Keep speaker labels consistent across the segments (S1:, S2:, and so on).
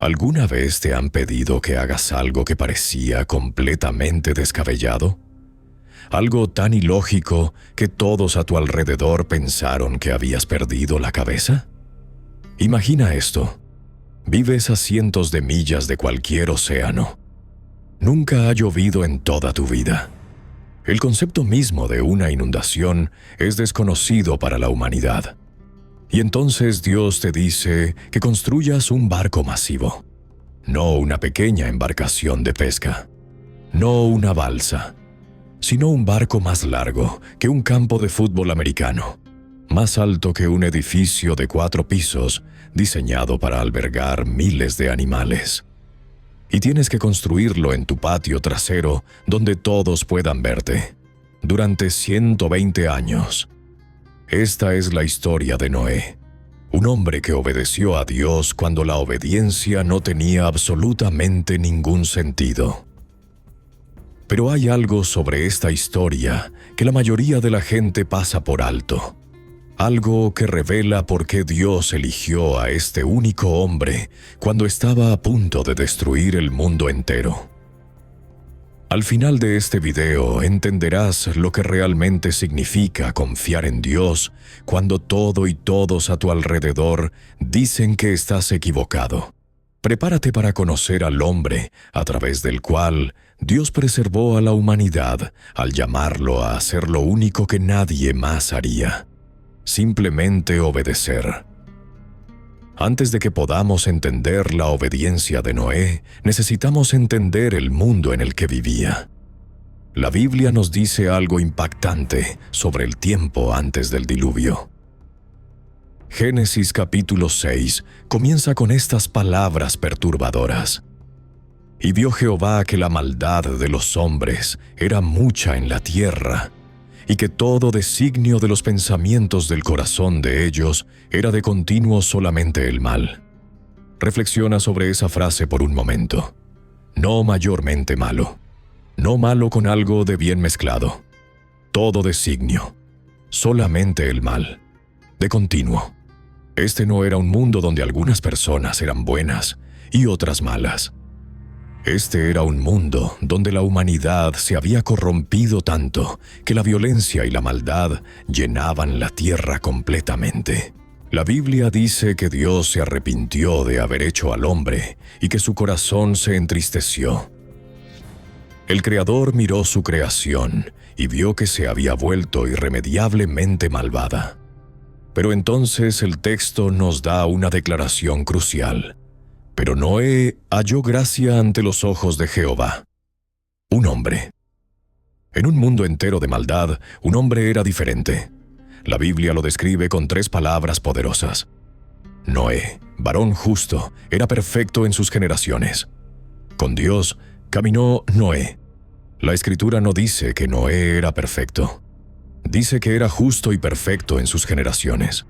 S1: ¿Alguna vez te han pedido que hagas algo que parecía completamente descabellado? Algo tan ilógico que todos a tu alrededor pensaron que habías perdido la cabeza. Imagina esto. Vives a cientos de millas de cualquier océano. Nunca ha llovido en toda tu vida. El concepto mismo de una inundación es desconocido para la humanidad. Y entonces Dios te dice que construyas un barco masivo. No una pequeña embarcación de pesca. No una balsa. Sino un barco más largo que un campo de fútbol americano. Más alto que un edificio de 4 pisos diseñado para albergar miles de animales. Y tienes que construirlo en tu patio trasero donde todos puedan verte. Durante 120 años. Esta es la historia de Noé, un hombre que obedeció a Dios cuando la obediencia no tenía absolutamente ningún sentido. Pero hay algo sobre esta historia que la mayoría de la gente pasa por alto. Algo que revela por qué Dios eligió a este único hombre cuando estaba a punto de destruir el mundo entero. Al final de este video entenderás lo que realmente significa confiar en Dios cuando todo y todos a tu alrededor dicen que estás equivocado. Prepárate para conocer al hombre a través del cual Dios preservó a la humanidad al llamarlo a hacer lo único que nadie más haría: simplemente obedecer. Antes de que podamos entender la obediencia de Noé, necesitamos entender el mundo en el que vivía. La Biblia nos dice algo impactante sobre el tiempo antes del diluvio. Génesis capítulo 6 comienza con estas palabras perturbadoras. Y vio Jehová que la maldad de los hombres era mucha en la tierra, y que todo designio de los pensamientos del corazón de ellos era de continuo solamente el mal. Reflexiona sobre esa frase por un momento. No mayormente malo. No malo con algo de bien mezclado. Todo designio. Solamente el mal. De continuo. Este no era un mundo donde algunas personas eran buenas y otras malas. Este era un mundo donde la humanidad se había corrompido tanto que la violencia y la maldad llenaban la tierra completamente. La Biblia dice que Dios se arrepintió de haber hecho al hombre y que su corazón se entristeció. El Creador miró su creación y vio que se había vuelto irremediablemente malvada. Pero entonces el texto nos da una declaración crucial. Pero Noé halló gracia ante los ojos de Jehová. Un hombre. En un mundo entero de maldad, un hombre era diferente. La Biblia lo describe con 3 palabras poderosas. Noé, varón justo, era perfecto en sus generaciones. Con Dios caminó Noé. La Escritura no dice que Noé era perfecto. Dice que era justo y perfecto en sus generaciones.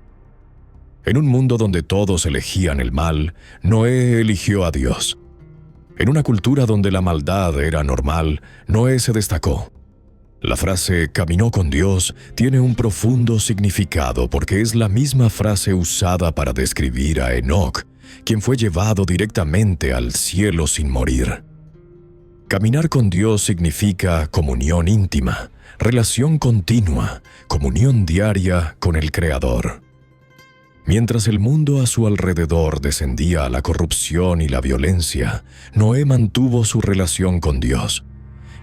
S1: En un mundo donde todos elegían el mal, Noé eligió a Dios. En una cultura donde la maldad era normal, Noé se destacó. La frase «caminó con Dios» tiene un profundo significado porque es la misma frase usada para describir a Enoc, quien fue llevado directamente al cielo sin morir. Caminar con Dios significa comunión íntima, relación continua, comunión diaria con el Creador. Mientras el mundo a su alrededor descendía a la corrupción y la violencia, Noé mantuvo su relación con Dios,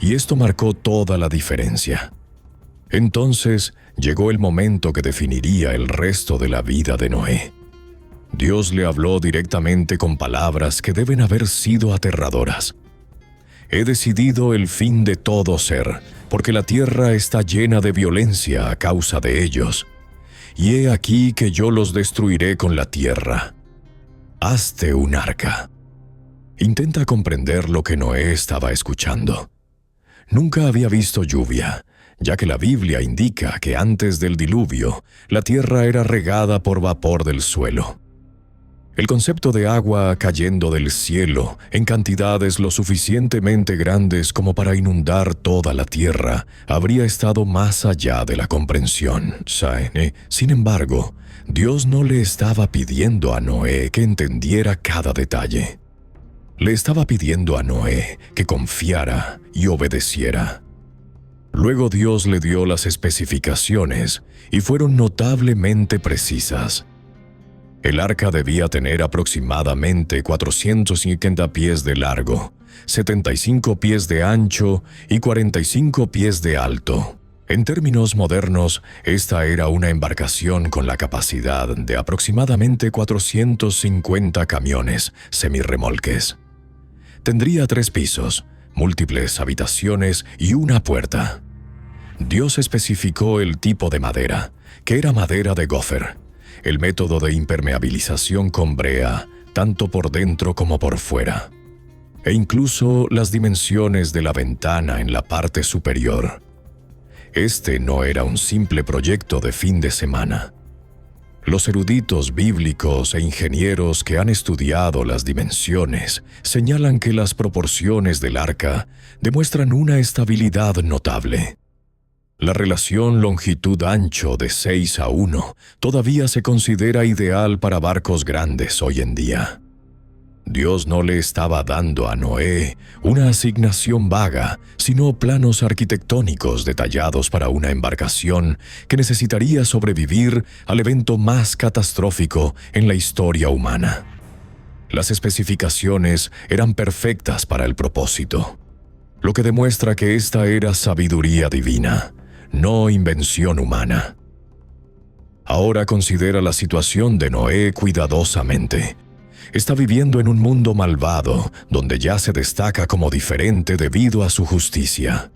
S1: y esto marcó toda la diferencia. Entonces llegó el momento que definiría el resto de la vida de Noé. Dios le habló directamente con palabras que deben haber sido aterradoras. He decidido el fin de todo ser, porque la tierra está llena de violencia a causa de ellos. Y he aquí que yo los destruiré con la tierra. Hazte un arca. Intenta comprender lo que Noé estaba escuchando. Nunca había visto lluvia, ya que la Biblia indica que antes del diluvio, la tierra era regada por vapor del suelo. El concepto de agua cayendo del cielo en cantidades lo suficientemente grandes como para inundar toda la tierra habría estado más allá de la comprensión. Sin embargo, Dios no le estaba pidiendo a Noé que entendiera cada detalle. Le estaba pidiendo a Noé que confiara y obedeciera. Luego Dios le dio las especificaciones y fueron notablemente precisas. El arca debía tener aproximadamente 450 pies de largo, 75 pies de ancho y 45 pies de alto. En términos modernos, esta era una embarcación con la capacidad de aproximadamente 450 camiones semirremolques. Tendría 3 pisos, múltiples habitaciones y una puerta. Dios especificó el tipo de madera, que era madera de gofer, el método de impermeabilización con brea, tanto por dentro como por fuera, e incluso las dimensiones de la ventana en la parte superior. Este no era un simple proyecto de fin de semana. Los eruditos bíblicos e ingenieros que han estudiado las dimensiones señalan que las proporciones del arca demuestran una estabilidad notable. La relación longitud-ancho de 6:1 todavía se considera ideal para barcos grandes hoy en día. Dios no le estaba dando a Noé una asignación vaga, sino planos arquitectónicos detallados para una embarcación que necesitaría sobrevivir al evento más catastrófico en la historia humana. Las especificaciones eran perfectas para el propósito, lo que demuestra que esta era sabiduría divina, no invención humana. Ahora considera la situación de Noé cuidadosamente. Está viviendo en un mundo malvado, donde ya se destaca como diferente debido a su justicia.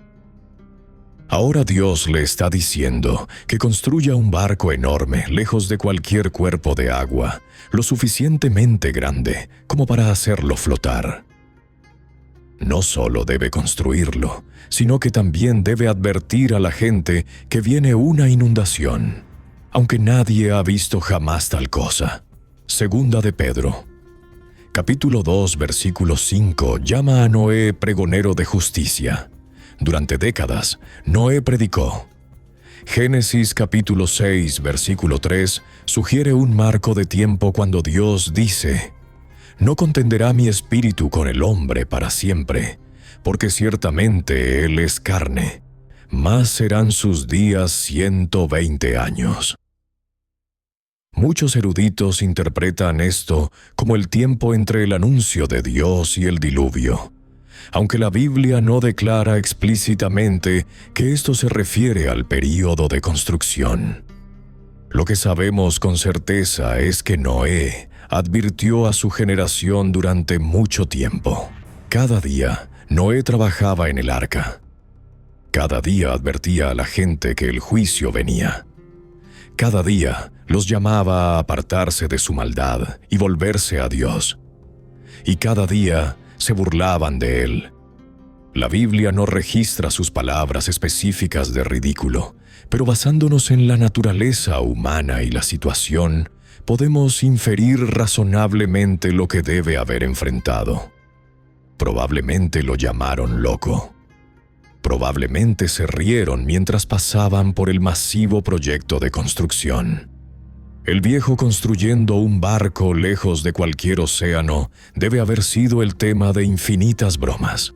S1: Ahora Dios le está diciendo que construya un barco enorme, lejos de cualquier cuerpo de agua, lo suficientemente grande como para hacerlo flotar. No solo debe construirlo, sino que también debe advertir a la gente que viene una inundación, aunque nadie ha visto jamás tal cosa. Segunda de Pedro, capítulo 2, versículo 5, llama a Noé pregonero de justicia. Durante décadas, Noé predicó. Génesis capítulo 6, versículo 3, sugiere un marco de tiempo cuando Dios dice: «No contenderá mi espíritu con el hombre para siempre, porque ciertamente él es carne, mas serán sus días 120 años». Muchos eruditos interpretan esto como el tiempo entre el anuncio de Dios y el diluvio, aunque la Biblia no declara explícitamente que esto se refiere al período de construcción. Lo que sabemos con certeza es que Noé advirtió a su generación durante mucho tiempo. Cada día, Noé trabajaba en el arca. Cada día advertía a la gente que el juicio venía. Cada día los llamaba a apartarse de su maldad y volverse a Dios. Y cada día se burlaban de él. La Biblia no registra sus palabras específicas de ridículo, pero basándonos en la naturaleza humana y la situación, podemos inferir razonablemente lo que debe haber enfrentado. Probablemente lo llamaron loco. Probablemente se rieron mientras pasaban por el masivo proyecto de construcción. El viejo construyendo un barco lejos de cualquier océano debe haber sido el tema de infinitas bromas.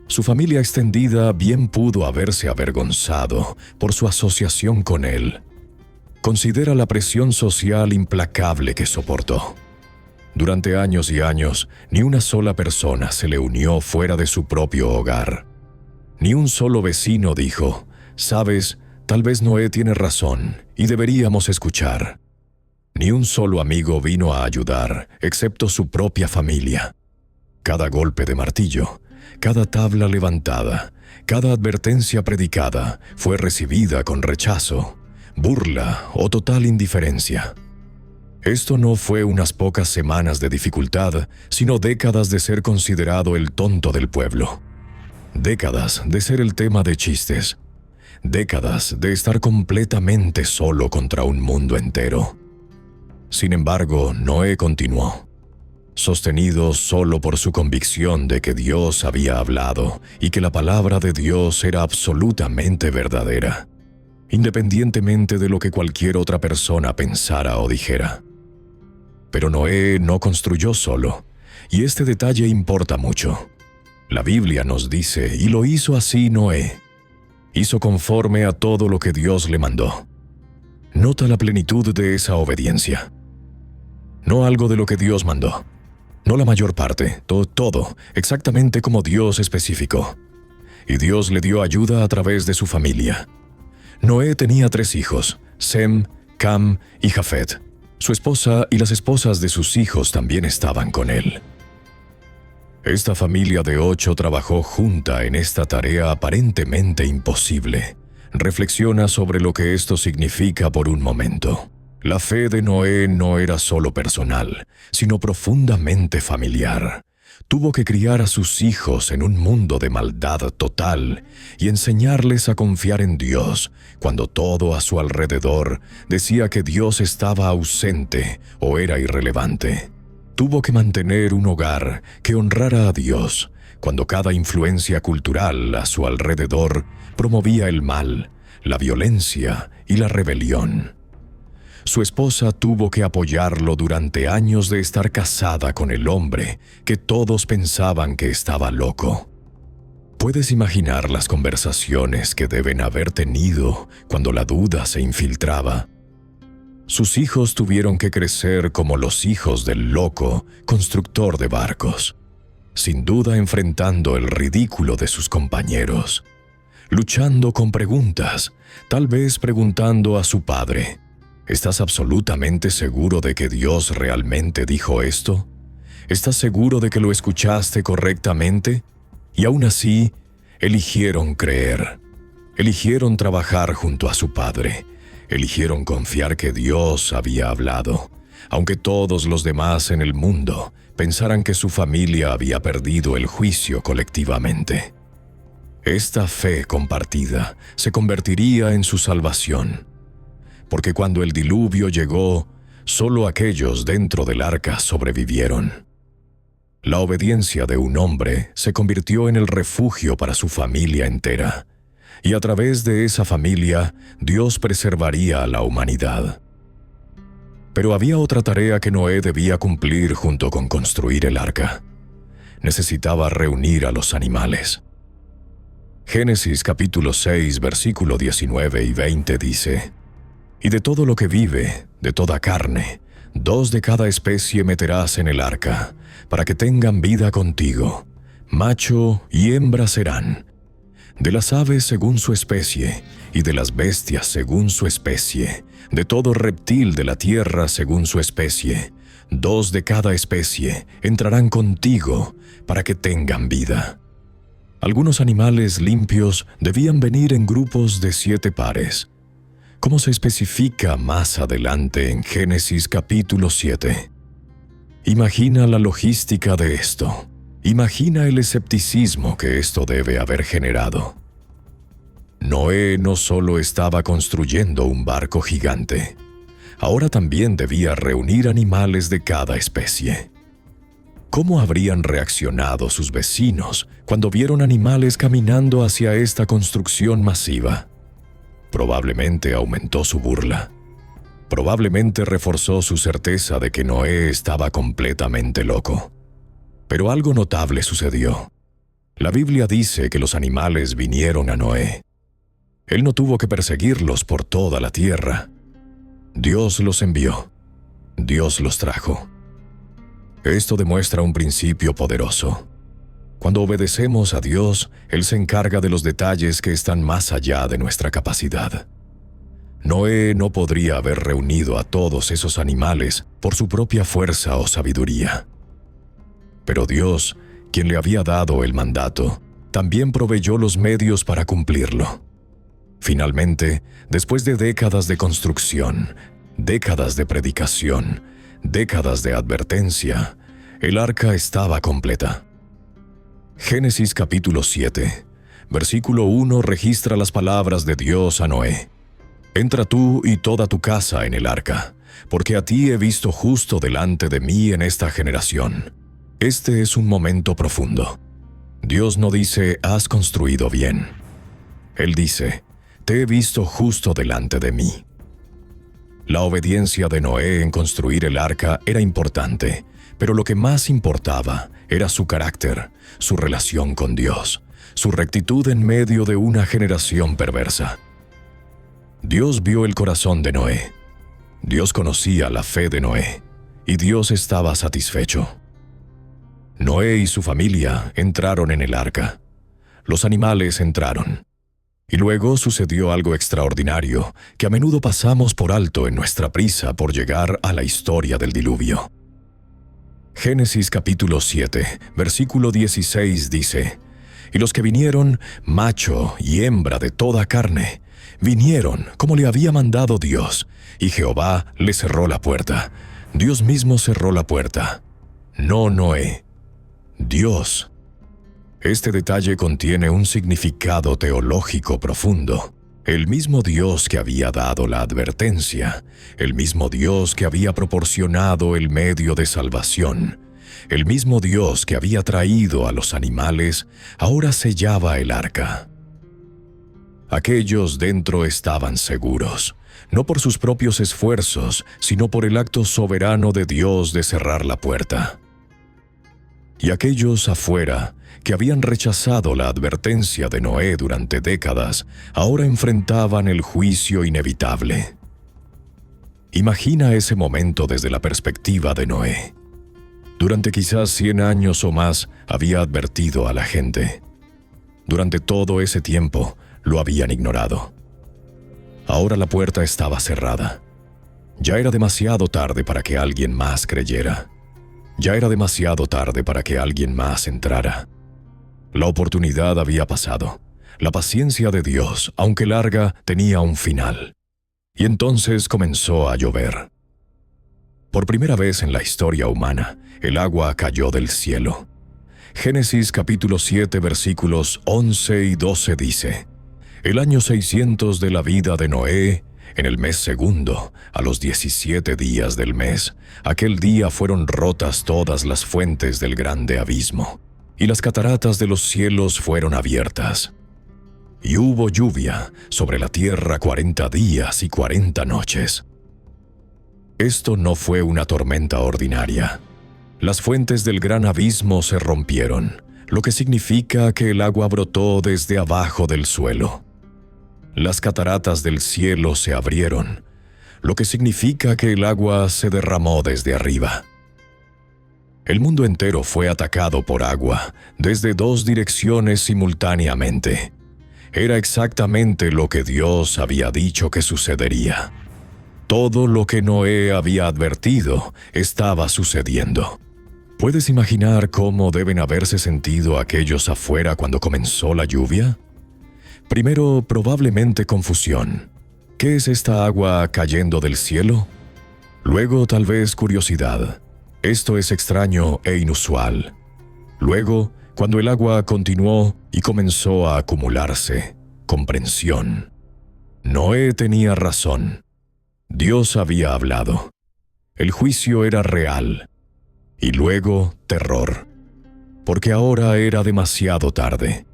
S1: Su familia extendida bien pudo haberse avergonzado por su asociación con él. Considera la presión social implacable que soportó. Durante años y años, ni una sola persona se le unió fuera de su propio hogar. Ni un solo vecino dijo: «Sabes, tal vez Noé tiene razón y deberíamos escuchar». Ni un solo amigo vino a ayudar, excepto su propia familia. Cada golpe de martillo, cada tabla levantada, cada advertencia predicada fue recibida con rechazo, burla o total indiferencia. Esto no fue unas pocas semanas de dificultad, sino décadas de ser considerado el tonto del pueblo. Décadas de ser el tema de chistes. Décadas de estar completamente solo contra un mundo entero. Sin embargo, Noé continuó, sostenido solo por su convicción de que Dios había hablado y que la palabra de Dios era absolutamente verdadera, independientemente de lo que cualquier otra persona pensara o dijera. Pero Noé no construyó solo, Y este detalle importa mucho. La Biblia nos dice, y lo hizo así Noé. Hizo conforme a todo lo que Dios le mandó. Nota la plenitud de esa obediencia. No algo de lo que Dios mandó. No la mayor parte, todo, exactamente como Dios especificó. Y Dios le dio ayuda a través de su familia. Noé tenía 3 hijos, Sem, Cam y Jafet. Su esposa y las esposas de sus hijos también estaban con él. Esta familia de 8 trabajó junta en esta tarea aparentemente imposible. Reflexiona sobre lo que esto significa por un momento. La fe de Noé no era solo personal, sino profundamente familiar. Tuvo que criar a sus hijos en un mundo de maldad total y enseñarles a confiar en Dios cuando todo a su alrededor decía que Dios estaba ausente o era irrelevante. Tuvo que mantener un hogar que honrara a Dios cuando cada influencia cultural a su alrededor promovía el mal, la violencia y la rebelión. Su esposa tuvo que apoyarlo durante años de estar casada con el hombre que todos pensaban que estaba loco. ¿Puedes imaginar las conversaciones que deben haber tenido cuando la duda se infiltraba? Sus hijos tuvieron que crecer como los hijos del loco constructor de barcos, sin duda enfrentando el ridículo de sus compañeros, luchando con preguntas, tal vez preguntando a su padre: ¿estás absolutamente seguro de que Dios realmente dijo esto? ¿Estás seguro de que lo escuchaste correctamente? Y aún así, eligieron creer. Eligieron trabajar junto a su padre. Eligieron confiar que Dios había hablado, aunque todos los demás en el mundo pensaran que su familia había perdido el juicio colectivamente. Esta fe compartida se convertiría en su salvación, porque cuando el diluvio llegó, solo aquellos dentro del arca sobrevivieron. La obediencia de un hombre se convirtió en el refugio para su familia entera, y a través de esa familia, Dios preservaría a la humanidad. Pero había otra tarea que Noé debía cumplir junto con construir el arca. Necesitaba reunir a los animales. Génesis capítulo 6, versículo 19 y 20 dice: «Y de todo lo que vive, de toda carne, 2 de cada especie meterás en el arca, para que tengan vida contigo. Macho y hembra serán. De las aves según su especie, y de las bestias según su especie, de todo reptil de la tierra según su especie, 2 de cada especie entrarán contigo, para que tengan vida». Algunos animales limpios debían venir en grupos de 7 pares, como se especifica más adelante en Génesis capítulo 7. Imagina la logística de esto. Imagina el escepticismo que esto debe haber generado. Noé no solo estaba construyendo un barco gigante, ahora también debía reunir animales de cada especie. ¿Cómo habrían reaccionado sus vecinos cuando vieron animales caminando hacia esta construcción masiva? Probablemente aumentó su burla. Probablemente reforzó su certeza de que Noé estaba completamente loco. Pero algo notable sucedió. La Biblia dice que los animales vinieron a Noé. Él no tuvo que perseguirlos por toda la tierra. Dios los envió. Dios los trajo. Esto demuestra un principio poderoso. Cuando obedecemos a Dios, Él se encarga de los detalles que están más allá de nuestra capacidad. Noé no podría haber reunido a todos esos animales por su propia fuerza o sabiduría. Pero Dios, quien le había dado el mandato, también proveyó los medios para cumplirlo. Finalmente, después de décadas de construcción, décadas de predicación, décadas de advertencia, el arca estaba completa. Génesis capítulo 7, versículo 1 registra las palabras de Dios a Noé: «Entra tú y toda tu casa en el arca, porque a ti he visto justo delante de mí en esta generación». Este es un momento profundo. Dios no dice: «Has construido bien». Él dice: «Te he visto justo delante de mí». La obediencia de Noé en construir el arca era importante, Pero lo que más importaba era su carácter, su relación con Dios, su rectitud en medio de una generación perversa. Dios vio el corazón de Noé. Dios conocía la fe de Noé, y Dios estaba satisfecho. Noé y su familia entraron en el arca. Los animales entraron. Y luego sucedió algo extraordinario que a menudo pasamos por alto en nuestra prisa por llegar a la historia del diluvio. Génesis capítulo 7, versículo 16 dice: «Y los que vinieron, macho y hembra de toda carne, vinieron como le había mandado Dios, y Jehová le cerró la puerta». Dios mismo cerró la puerta. No Noé. Dios. Este detalle contiene un significado teológico profundo. El mismo Dios que había dado la advertencia, el mismo Dios que había proporcionado el medio de salvación, el mismo Dios que había traído a los animales, ahora sellaba el arca. Aquellos dentro estaban seguros, no por sus propios esfuerzos, sino por el acto soberano de Dios de cerrar la puerta. Y aquellos afuera, que habían rechazado la advertencia de Noé durante décadas, ahora enfrentaban el juicio inevitable. Imagina ese momento desde la perspectiva de Noé. Durante quizás 100 años o más había advertido a la gente. Durante todo ese tiempo lo habían ignorado. Ahora la puerta estaba cerrada. Ya era demasiado tarde para que alguien más creyera. Ya era demasiado tarde para que alguien más entrara. La oportunidad había pasado. La paciencia de Dios, aunque larga, tenía un final. Y entonces comenzó a llover. Por primera vez en la historia humana, el agua cayó del cielo. Génesis capítulo 7 versículos 11 y 12 dice: «El año 600 de la vida de Noé, en el mes segundo, a los 17 días del mes, aquel día fueron rotas todas las fuentes del grande abismo, y las cataratas de los cielos fueron abiertas. Y hubo lluvia sobre la tierra 40 días y 40 noches». Esto no fue una tormenta ordinaria. Las fuentes del gran abismo se rompieron, lo que significa que el agua brotó desde abajo del suelo. Las cataratas del cielo se abrieron, lo que significa que el agua se derramó desde arriba. El mundo entero fue atacado por agua, desde 2 direcciones simultáneamente. Era exactamente lo que Dios había dicho que sucedería. Todo lo que Noé había advertido estaba sucediendo. ¿Puedes imaginar cómo deben haberse sentido aquellos afuera cuando comenzó la lluvia? Primero, probablemente confusión. ¿Qué es esta agua cayendo del cielo? Luego, tal vez curiosidad. Esto es extraño e inusual. Luego, cuando el agua continuó y comenzó a acumularse, comprensión. Noé tenía razón. Dios había hablado. El juicio era real. Y luego, terror. Porque ahora era demasiado tarde.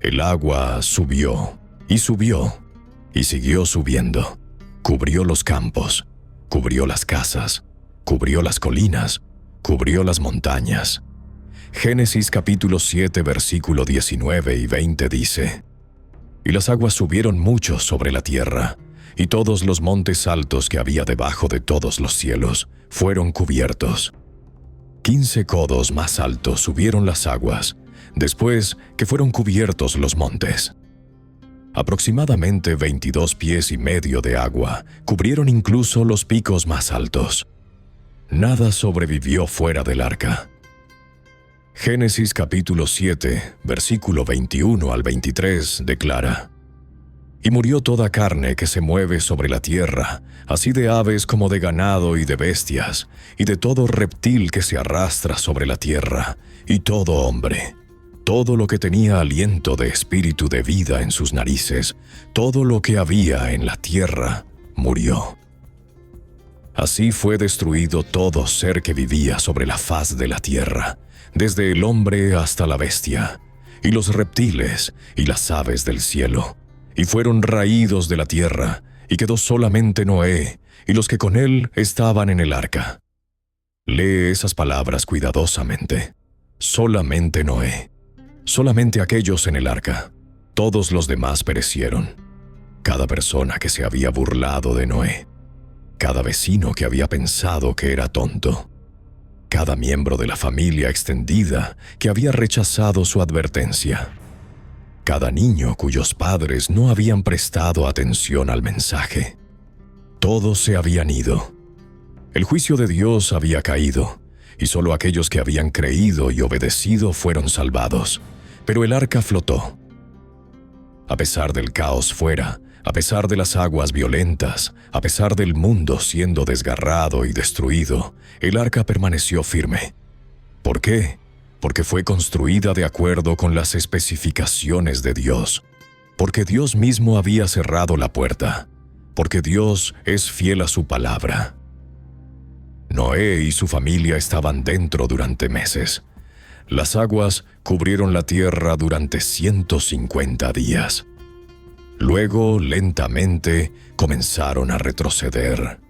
S1: El agua subió, y siguió subiendo. Cubrió los campos, cubrió las casas, cubrió las colinas, cubrió las montañas. Génesis capítulo 7, versículo 19 y 20 dice: «Y las aguas subieron mucho sobre la tierra, y todos los montes altos que había debajo de todos los cielos fueron cubiertos. 15 codos más altos subieron las aguas, después que fueron cubiertos los montes. Aproximadamente 22 pies y medio de agua cubrieron incluso los picos más altos. Nada sobrevivió fuera del arca». Génesis capítulo 7, versículo 21 al 23 declara: «Y murió toda carne que se mueve sobre la tierra, así de aves como de ganado y de bestias, y de todo reptil que se arrastra sobre la tierra, y todo hombre. Todo lo que tenía aliento de espíritu de vida en sus narices, todo lo que había en la tierra, murió. Así fue destruido todo ser que vivía sobre la faz de la tierra, desde el hombre hasta la bestia, y los reptiles y las aves del cielo, y fueron raídos de la tierra, y quedó solamente Noé y los que con él estaban en el arca. Lee esas palabras cuidadosamente. Solamente Noé. Solamente aquellos en el arca. Todos los demás perecieron. Cada persona que se había burlado de Noé. Cada vecino que había pensado que era tonto. Cada miembro de la familia extendida que había rechazado su advertencia. Cada niño cuyos padres no habían prestado atención al mensaje. Todos se habían ido. El juicio de Dios había caído, y solo aquellos que habían creído y obedecido fueron salvados. Pero el arca flotó. A pesar del caos fuera, a pesar de las aguas violentas, a pesar del mundo siendo desgarrado y destruido, el arca permaneció firme. ¿Por qué? Porque fue construida de acuerdo con las especificaciones de Dios. Porque Dios mismo había cerrado la puerta. Porque Dios es fiel a su palabra. Noé y su familia estaban dentro durante meses. Las aguas cubrieron la tierra durante 150 días. Luego, lentamente, comenzaron a retroceder.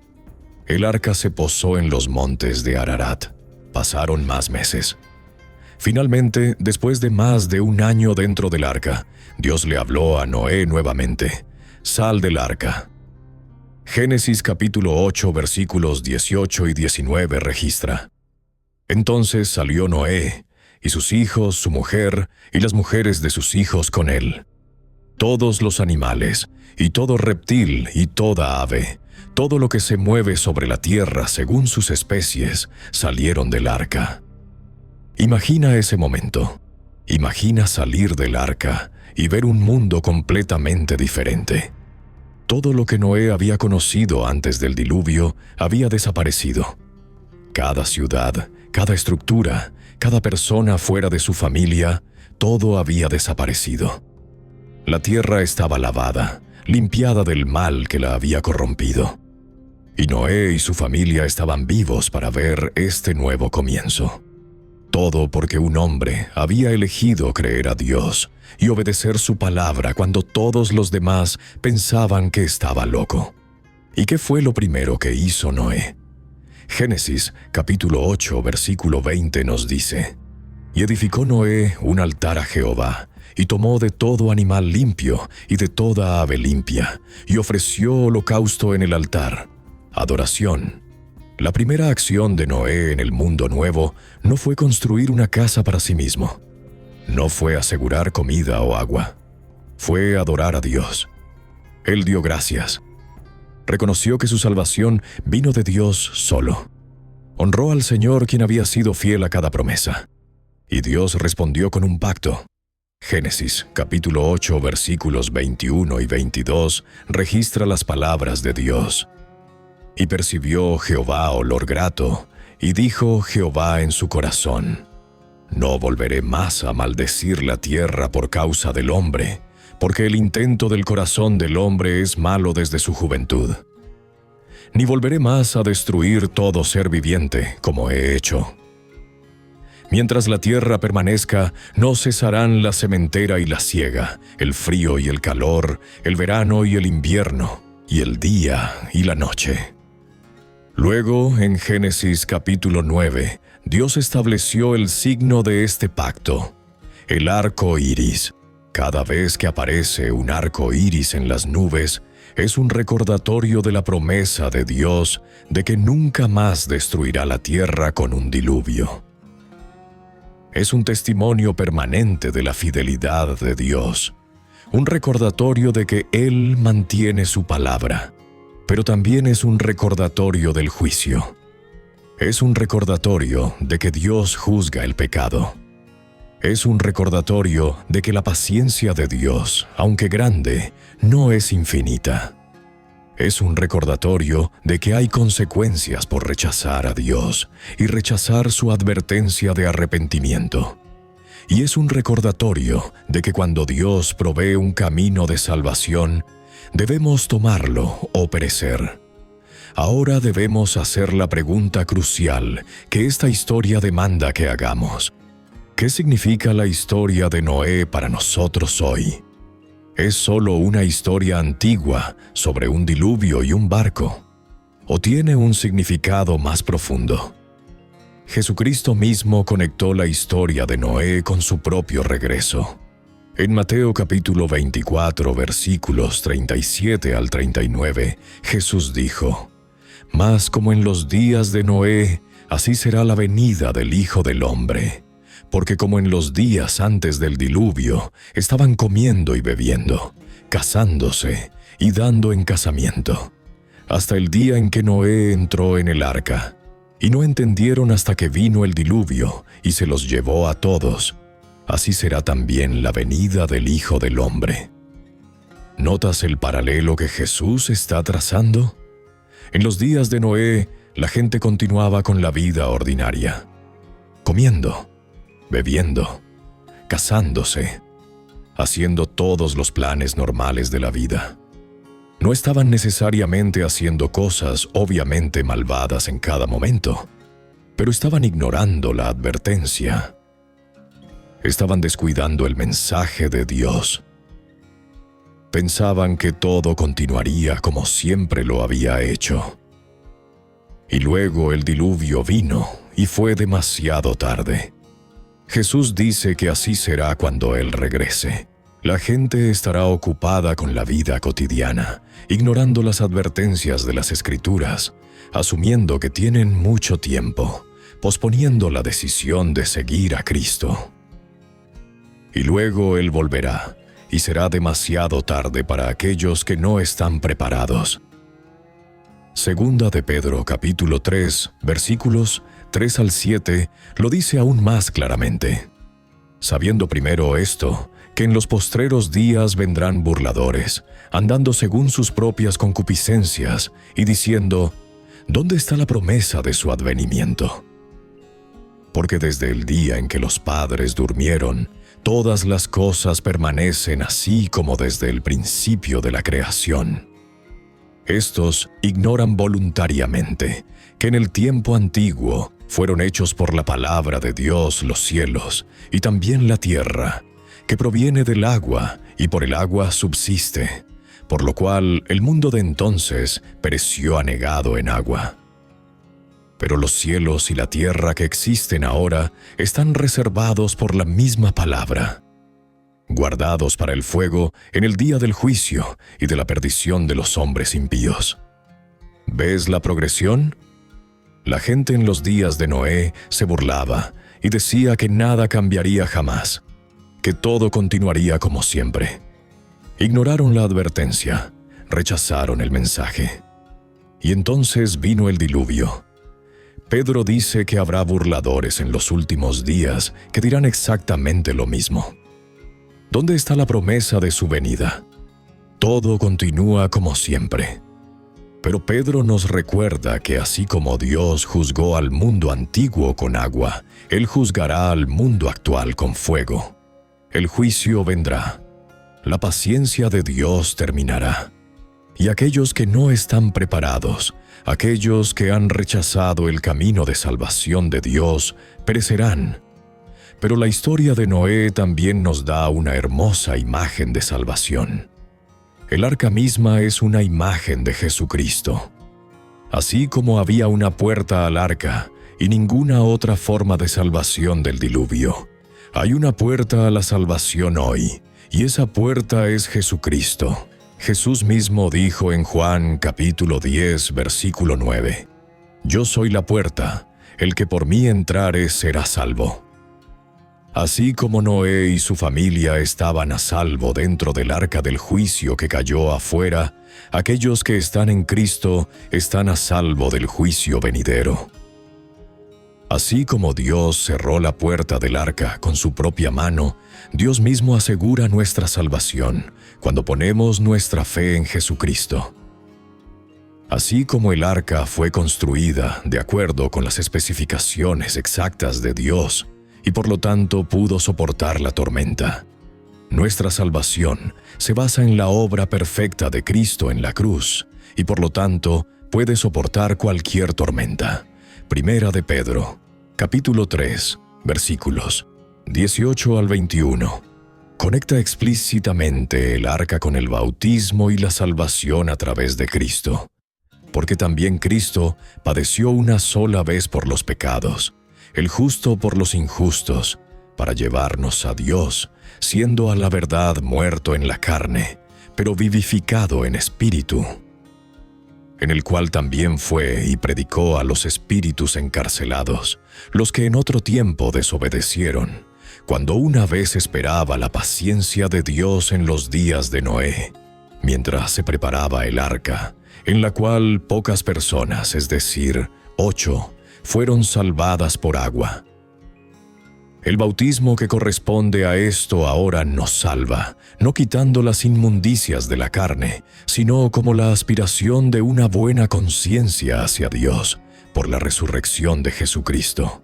S1: El arca se posó en los montes de Ararat. Pasaron más meses. Finalmente, después de más de un año dentro del arca, Dios le habló a Noé nuevamente: «Sal del arca». Génesis capítulo 8, versículos 18 y 19 registra: «Entonces salió Noé, y sus hijos, su mujer, y las mujeres de sus hijos con él. Todos los animales, y todo reptil, y toda ave, todo lo que se mueve sobre la tierra según sus especies, salieron del arca». Imagina ese momento. Imagina salir del arca y ver un mundo completamente diferente. Todo lo que Noé había conocido antes del diluvio había desaparecido. Cada ciudad, cada estructura, cada persona fuera de su familia, todo había desaparecido. La tierra estaba lavada, limpiada del mal que la había corrompido. Y Noé y su familia estaban vivos para ver este nuevo comienzo. Todo porque un hombre había elegido creer a Dios y obedecer su palabra cuando todos los demás pensaban que estaba loco. ¿Y qué fue lo primero que hizo Noé? Génesis capítulo 8, versículo 20 nos dice: «Y edificó Noé un altar a Jehová, y tomó de todo animal limpio y de toda ave limpia, y ofreció holocausto en el altar, adoración». La primera acción de Noé en el mundo nuevo no fue construir una casa para sí mismo. No fue asegurar comida o agua. Fue adorar a Dios. Él dio gracias. Reconoció que su salvación vino de Dios solo. Honró al Señor, quien había sido fiel a cada promesa. Y Dios respondió con un pacto. Génesis capítulo 8, versículos 21 y 22 registra las palabras de Dios. «Y percibió Jehová olor grato, y dijo Jehová en su corazón: No volveré más a maldecir la tierra por causa del hombre, porque el intento del corazón del hombre es malo desde su juventud. Ni volveré más a destruir todo ser viviente, como he hecho. Mientras la tierra permanezca, no cesarán la sementera y la siega, el frío y el calor, el verano y el invierno, y el día y la noche». Luego, en Génesis capítulo 9, Dios estableció el signo de este pacto, el arco iris. Cada vez que aparece un arco iris en las nubes, es un recordatorio de la promesa de Dios de que nunca más destruirá la tierra con un diluvio. Es un testimonio permanente de la fidelidad de Dios, un recordatorio de que Él mantiene su palabra. Pero también es un recordatorio del juicio. Es un recordatorio de que Dios juzga el pecado. Es un recordatorio de que la paciencia de Dios, aunque grande, no es infinita. Es un recordatorio de que hay consecuencias por rechazar a Dios y rechazar su advertencia de arrepentimiento. Y es un recordatorio de que cuando Dios provee un camino de salvación, debemos tomarlo o perecer. Ahora debemos hacer la pregunta crucial que esta historia demanda que hagamos. ¿Qué significa la historia de Noé para nosotros hoy? ¿Es solo una historia antigua sobre un diluvio y un barco? ¿O tiene un significado más profundo? Jesucristo mismo conectó la historia de Noé con su propio regreso. En Mateo capítulo 24, versículos 37 al 39, Jesús dijo: «Mas como en los días de Noé, así será la venida del Hijo del Hombre. Porque como en los días antes del diluvio, estaban comiendo y bebiendo, casándose y dando en casamiento, hasta el día en que Noé entró en el arca, y no entendieron hasta que vino el diluvio y se los llevó a todos. Así será también la venida del Hijo del Hombre». ¿Notas el paralelo que Jesús está trazando? En los días de Noé, la gente continuaba con la vida ordinaria, comiendo, bebiendo, casándose, haciendo todos los planes normales de la vida. No estaban necesariamente haciendo cosas obviamente malvadas en cada momento, pero estaban ignorando la advertencia. Estaban descuidando el mensaje de Dios. Pensaban que todo continuaría como siempre lo había hecho. Y luego el diluvio vino y fue demasiado tarde. Jesús dice que así será cuando Él regrese. La gente estará ocupada con la vida cotidiana, ignorando las advertencias de las Escrituras, asumiendo que tienen mucho tiempo, posponiendo la decisión de seguir a Cristo. Y luego Él volverá, y será demasiado tarde para aquellos que no están preparados. Segunda de Pedro capítulo 3, versículos 3 al 7, lo dice aún más claramente. Sabiendo primero esto, que en los postreros días vendrán burladores, andando según sus propias concupiscencias, y diciendo: ¿dónde está la promesa de su advenimiento? Porque desde el día en que los padres durmieron, todas las cosas permanecen así como desde el principio de la creación. Estos ignoran voluntariamente que en el tiempo antiguo fueron hechos por la palabra de Dios los cielos y también la tierra, que proviene del agua y por el agua subsiste, por lo cual el mundo de entonces pereció anegado en agua. Pero los cielos y la tierra que existen ahora están reservados por la misma palabra, guardados para el fuego en el día del juicio y de la perdición de los hombres impíos. ¿Ves la progresión? La gente en los días de Noé se burlaba y decía que nada cambiaría jamás, que todo continuaría como siempre. Ignoraron la advertencia, rechazaron el mensaje. Y entonces vino el diluvio. Pedro dice que habrá burladores en los últimos días que dirán exactamente lo mismo. ¿Dónde está la promesa de su venida? Todo continúa como siempre. Pero Pedro nos recuerda que así como Dios juzgó al mundo antiguo con agua, Él juzgará al mundo actual con fuego. El juicio vendrá. La paciencia de Dios terminará. Y aquellos que no están preparados, aquellos que han rechazado el camino de salvación de Dios, perecerán. Pero la historia de Noé también nos da una hermosa imagen de salvación. El arca misma es una imagen de Jesucristo. Así como había una puerta al arca y ninguna otra forma de salvación del diluvio, hay una puerta a la salvación hoy, y esa puerta es Jesucristo. Jesús mismo dijo en Juan capítulo 10, versículo 9: «Yo soy la puerta, el que por mí entrare será salvo». Así como Noé y su familia estaban a salvo dentro del arca del juicio que cayó afuera, aquellos que están en Cristo están a salvo del juicio venidero. Así como Dios cerró la puerta del arca con su propia mano, Dios mismo asegura nuestra salvación cuando ponemos nuestra fe en Jesucristo. Así como el arca fue construida de acuerdo con las especificaciones exactas de Dios y por lo tanto pudo soportar la tormenta, nuestra salvación se basa en la obra perfecta de Cristo en la cruz y por lo tanto puede soportar cualquier tormenta. Primera de Pedro, capítulo 3, versículos 18 al 21. Conecta explícitamente el arca con el bautismo y la salvación a través de Cristo, porque también Cristo padeció una sola vez por los pecados, el justo por los injustos, para llevarnos a Dios, siendo a la verdad muerto en la carne, pero vivificado en espíritu, en el cual también fue y predicó a los espíritus encarcelados, los que en otro tiempo desobedecieron, cuando una vez esperaba la paciencia de Dios en los días de Noé, mientras se preparaba el arca, en la cual pocas personas, es decir, 8, fueron salvadas por agua. El bautismo que corresponde a esto ahora nos salva, no quitando las inmundicias de la carne, sino como la aspiración de una buena conciencia hacia Dios, por la resurrección de Jesucristo.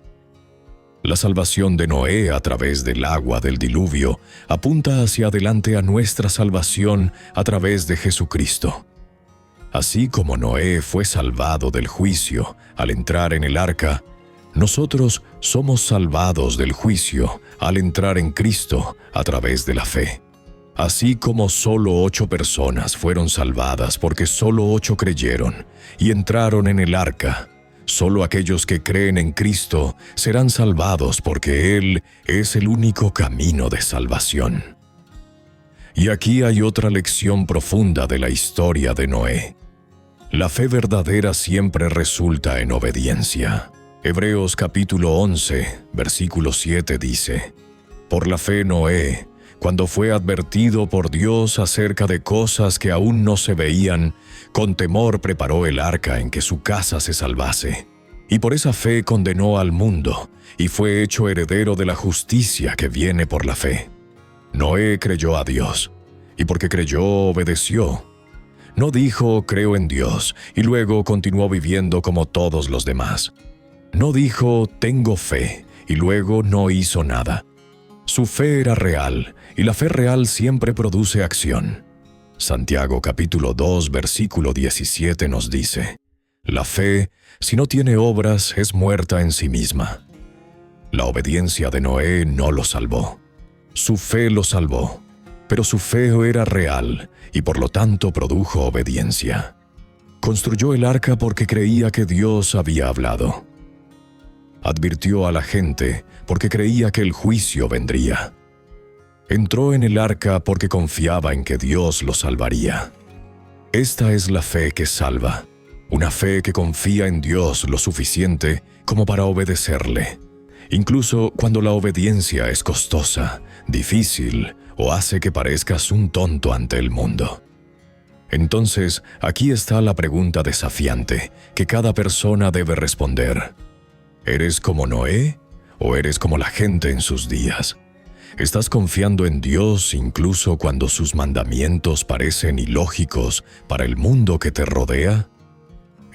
S1: La salvación de Noé a través del agua del diluvio apunta hacia adelante a nuestra salvación a través de Jesucristo. Así como Noé fue salvado del juicio al entrar en el arca, nosotros somos salvados del juicio al entrar en Cristo a través de la fe. Así como solo 8 personas fueron salvadas porque solo 8 creyeron y entraron en el arca, solo aquellos que creen en Cristo serán salvados porque Él es el único camino de salvación. Y aquí hay otra lección profunda de la historia de Noé. La fe verdadera siempre resulta en obediencia. Hebreos capítulo 11, versículo 7 dice: Por la fe Noé, cuando fue advertido por Dios acerca de cosas que aún no se veían, con temor preparó el arca en que su casa se salvase. Y por esa fe condenó al mundo, y fue hecho heredero de la justicia que viene por la fe. Noé creyó a Dios, y porque creyó, obedeció. No dijo, creo en Dios, y luego continuó viviendo como todos los demás. No dijo, tengo fe, y luego no hizo nada. Su fe era real, y la fe real siempre produce acción. Santiago capítulo 2, versículo 17 nos dice: La fe, si no tiene obras, es muerta en sí misma. La obediencia de Noé no lo salvó. Su fe lo salvó, pero su fe era real, y por lo tanto produjo obediencia. Construyó el arca porque creía que Dios había hablado. Advirtió a la gente porque creía que el juicio vendría. Entró en el arca porque confiaba en que Dios lo salvaría. Esta es la fe que salva, una fe que confía en Dios lo suficiente como para obedecerle, incluso cuando la obediencia es costosa, difícil o hace que parezcas un tonto ante el mundo. Entonces, aquí está la pregunta desafiante que cada persona debe responder. ¿Eres como Noé o eres como la gente en sus días? ¿Estás confiando en Dios incluso cuando sus mandamientos parecen ilógicos para el mundo que te rodea?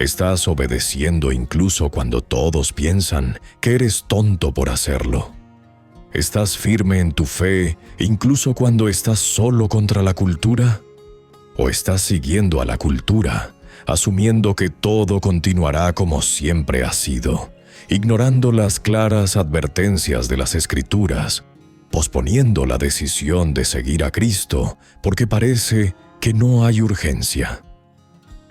S1: ¿Estás obedeciendo incluso cuando todos piensan que eres tonto por hacerlo? ¿Estás firme en tu fe incluso cuando estás solo contra la cultura? ¿O estás siguiendo a la cultura, asumiendo que todo continuará como siempre ha sido, ignorando las claras advertencias de las Escrituras, posponiendo la decisión de seguir a Cristo porque parece que no hay urgencia?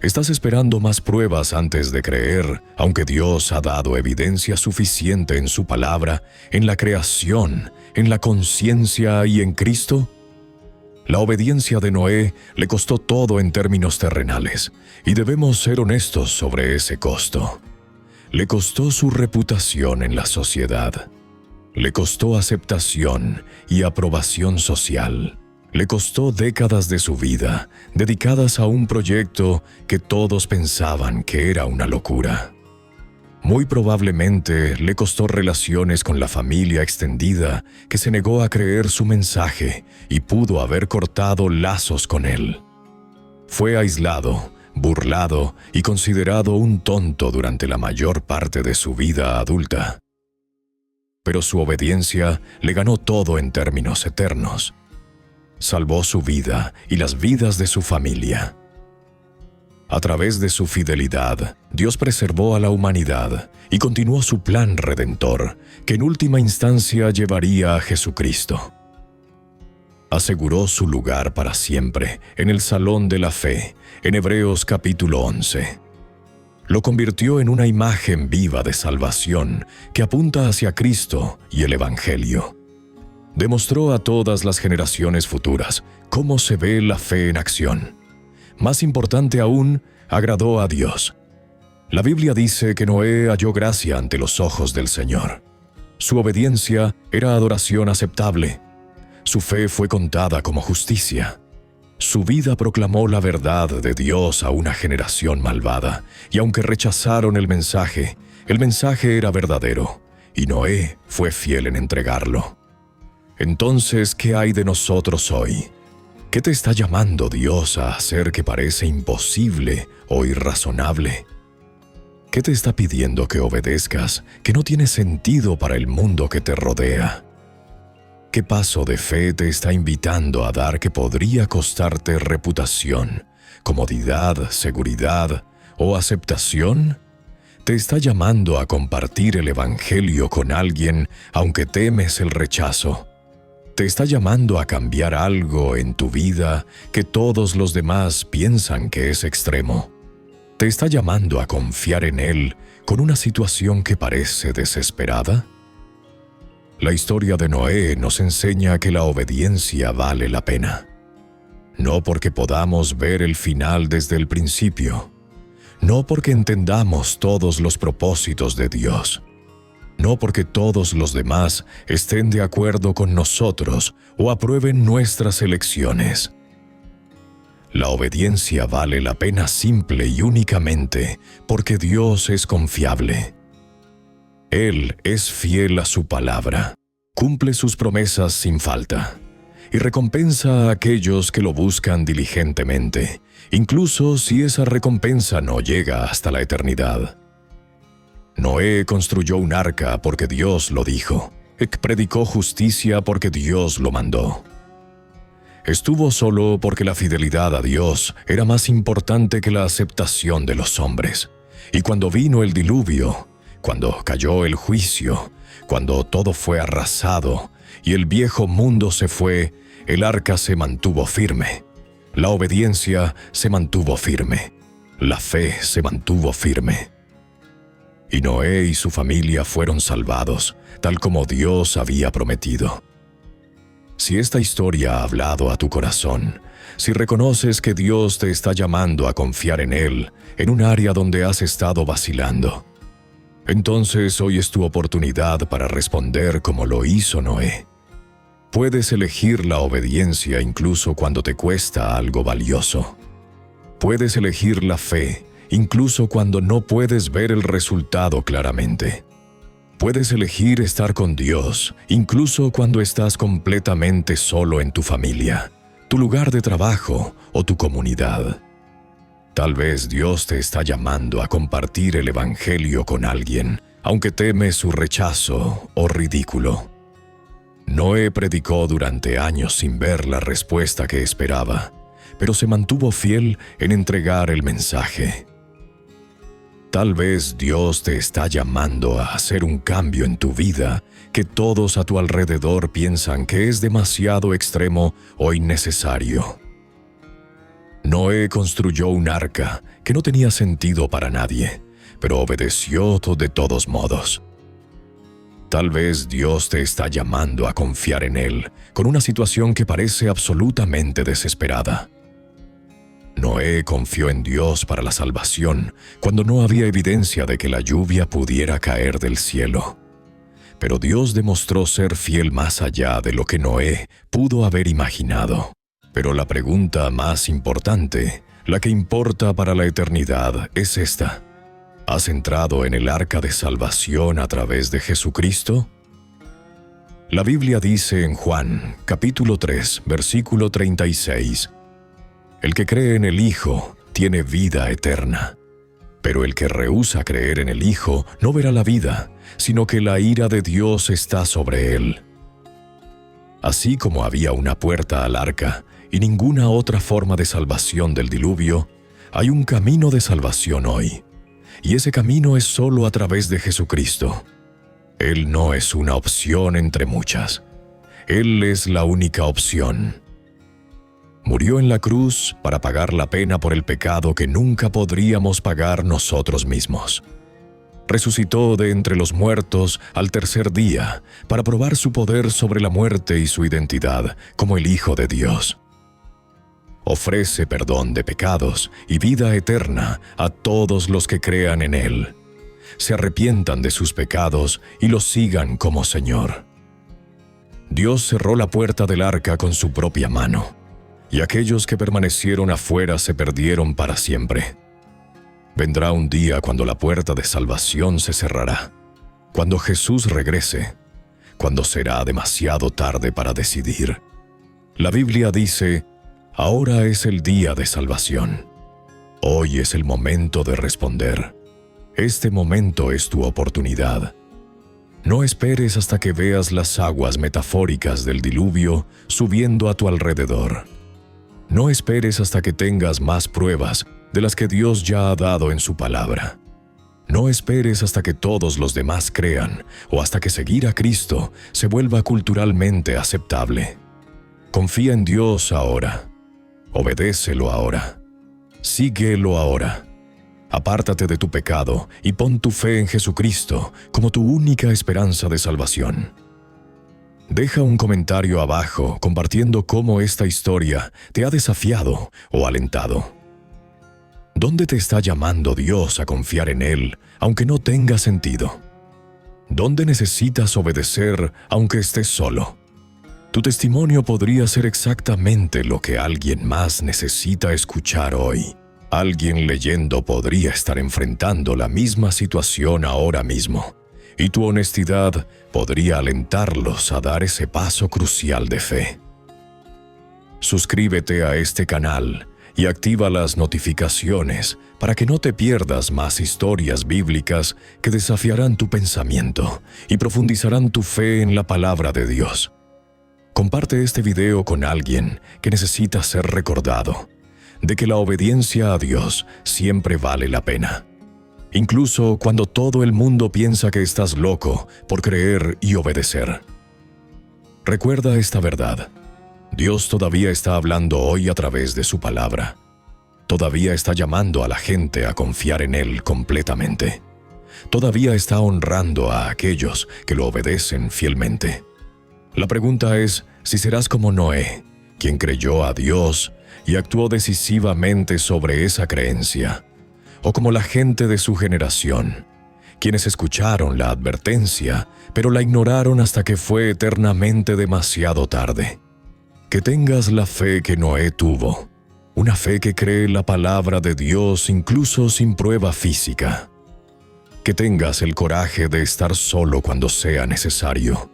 S1: ¿Estás esperando más pruebas antes de creer, aunque Dios ha dado evidencia suficiente en su palabra, en la creación, en la conciencia y en Cristo? La obediencia de Noé le costó todo en términos terrenales, y debemos ser honestos sobre ese costo. Le costó su reputación en la sociedad. Le costó aceptación y aprobación social. Le costó décadas de su vida, dedicadas a un proyecto que todos pensaban que era una locura. Muy probablemente le costó relaciones con la familia extendida que se negó a creer su mensaje y pudo haber cortado lazos con él. Fue aislado, burlado y considerado un tonto durante la mayor parte de su vida adulta. Pero su obediencia le ganó todo en términos eternos. Salvó su vida y las vidas de su familia. A través de su fidelidad, Dios preservó a la humanidad y continuó su plan redentor, que en última instancia llevaría a Jesucristo. Aseguró su lugar para siempre en el salón de la fe, en Hebreos capítulo 11. Lo convirtió en una imagen viva de salvación que apunta hacia Cristo y el Evangelio. Demostró a todas las generaciones futuras cómo se ve la fe en acción. Más importante aún, agradó a Dios. La Biblia dice que Noé halló gracia ante los ojos del Señor. Su obediencia era adoración aceptable. Su fe fue contada como justicia. Su vida proclamó la verdad de Dios a una generación malvada, y aunque rechazaron el mensaje era verdadero, y Noé fue fiel en entregarlo. Entonces, ¿qué hay de nosotros hoy? ¿Qué te está llamando Dios a hacer que parece imposible o irrazonable? ¿Qué te está pidiendo que obedezcas, que no tiene sentido para el mundo que te rodea? ¿Qué paso de fe te está invitando a dar que podría costarte reputación, comodidad, seguridad o aceptación? ¿Te está llamando a compartir el Evangelio con alguien aunque temes el rechazo? ¿Te está llamando a cambiar algo en tu vida que todos los demás piensan que es extremo? ¿Te está llamando a confiar en Él con una situación que parece desesperada? La historia de Noé nos enseña que la obediencia vale la pena. No porque podamos ver el final desde el principio, no porque entendamos todos los propósitos de Dios, no porque todos los demás estén de acuerdo con nosotros o aprueben nuestras elecciones. La obediencia vale la pena simple y únicamente porque Dios es confiable. Él es fiel a su palabra, cumple sus promesas sin falta, y recompensa a aquellos que lo buscan diligentemente, incluso si esa recompensa no llega hasta la eternidad. Noé construyó un arca porque Dios lo dijo, predicó justicia porque Dios lo mandó. Estuvo solo porque la fidelidad a Dios era más importante que la aceptación de los hombres, y cuando vino el diluvio, cuando cayó el juicio, cuando todo fue arrasado y el viejo mundo se fue, el arca se mantuvo firme. La obediencia se mantuvo firme. La fe se mantuvo firme. Y Noé y su familia fueron salvados, tal como Dios había prometido. Si esta historia ha hablado a tu corazón, si reconoces que Dios te está llamando a confiar en Él, en un área donde has estado vacilando, entonces hoy es tu oportunidad para responder como lo hizo Noé. Puedes elegir la obediencia incluso cuando te cuesta algo valioso. Puedes elegir la fe incluso cuando no puedes ver el resultado claramente. Puedes elegir estar con Dios incluso cuando estás completamente solo en tu familia, tu lugar de trabajo o tu comunidad. Tal vez Dios te está llamando a compartir el Evangelio con alguien, aunque temes su rechazo o ridículo. Noé predicó durante años sin ver la respuesta que esperaba, pero se mantuvo fiel en entregar el mensaje. Tal vez Dios te está llamando a hacer un cambio en tu vida que todos a tu alrededor piensan que es demasiado extremo o innecesario. Noé construyó un arca que no tenía sentido para nadie, pero obedeció de todos modos. Tal vez Dios te está llamando a confiar en Él con una situación que parece absolutamente desesperada. Noé confió en Dios para la salvación cuando no había evidencia de que la lluvia pudiera caer del cielo. Pero Dios demostró ser fiel más allá de lo que Noé pudo haber imaginado. Pero la pregunta más importante, la que importa para la eternidad, es esta. ¿Has entrado en el arca de salvación a través de Jesucristo? La Biblia dice en Juan, capítulo 3, versículo 36, «El que cree en el Hijo tiene vida eterna, pero el que rehúsa creer en el Hijo no verá la vida, sino que la ira de Dios está sobre él». Así como había una puerta al arca y ninguna otra forma de salvación del diluvio, hay un camino de salvación hoy, y ese camino es solo a través de Jesucristo. Él no es una opción entre muchas. Él es la única opción. Murió en la cruz para pagar la pena por el pecado que nunca podríamos pagar nosotros mismos. Resucitó de entre los muertos al tercer día para probar su poder sobre la muerte y su identidad como el Hijo de Dios. Ofrece perdón de pecados y vida eterna a todos los que crean en Él, se arrepientan de sus pecados y los sigan como Señor. Dios cerró la puerta del arca con su propia mano, y aquellos que permanecieron afuera se perdieron para siempre. Vendrá un día cuando la puerta de salvación se cerrará, cuando Jesús regrese, cuando será demasiado tarde para decidir. La Biblia dice: ahora es el día de salvación. Hoy es el momento de responder. Este momento es tu oportunidad. No esperes hasta que veas las aguas metafóricas del diluvio subiendo a tu alrededor. No esperes hasta que tengas más pruebas de las que Dios ya ha dado en su palabra. No esperes hasta que todos los demás crean o hasta que seguir a Cristo se vuelva culturalmente aceptable. Confía en Dios ahora. Obedécelo ahora. Síguelo ahora. Apártate de tu pecado y pon tu fe en Jesucristo como tu única esperanza de salvación. Deja un comentario abajo compartiendo cómo esta historia te ha desafiado o alentado. ¿Dónde te está llamando Dios a confiar en Él, aunque no tenga sentido? ¿Dónde necesitas obedecer, aunque estés solo? Tu testimonio podría ser exactamente lo que alguien más necesita escuchar hoy. Alguien leyendo podría estar enfrentando la misma situación ahora mismo, y tu honestidad podría alentarlos a dar ese paso crucial de fe. Suscríbete a este canal y activa las notificaciones para que no te pierdas más historias bíblicas que desafiarán tu pensamiento y profundizarán tu fe en la palabra de Dios. Comparte este video con alguien que necesita ser recordado de que la obediencia a Dios siempre vale la pena. Incluso cuando todo el mundo piensa que estás loco por creer y obedecer. Recuerda esta verdad. Dios todavía está hablando hoy a través de su palabra. Todavía está llamando a la gente a confiar en Él completamente. Todavía está honrando a aquellos que lo obedecen fielmente. La pregunta es si serás como Noé, quien creyó a Dios y actuó decisivamente sobre esa creencia, o como la gente de su generación, quienes escucharon la advertencia, pero la ignoraron hasta que fue eternamente demasiado tarde. Que tengas la fe que Noé tuvo, una fe que cree la palabra de Dios incluso sin prueba física. Que tengas el coraje de estar solo cuando sea necesario,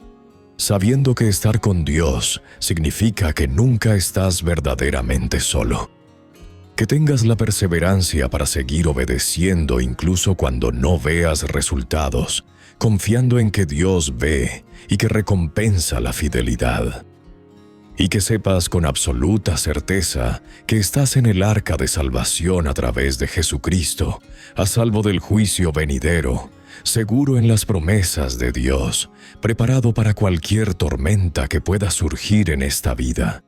S1: sabiendo que estar con Dios significa que nunca estás verdaderamente solo. Que tengas la perseverancia para seguir obedeciendo incluso cuando no veas resultados, confiando en que Dios ve y que recompensa la fidelidad. Y que sepas con absoluta certeza que estás en el arca de salvación a través de Jesucristo, a salvo del juicio venidero, seguro en las promesas de Dios, preparado para cualquier tormenta que pueda surgir en esta vida.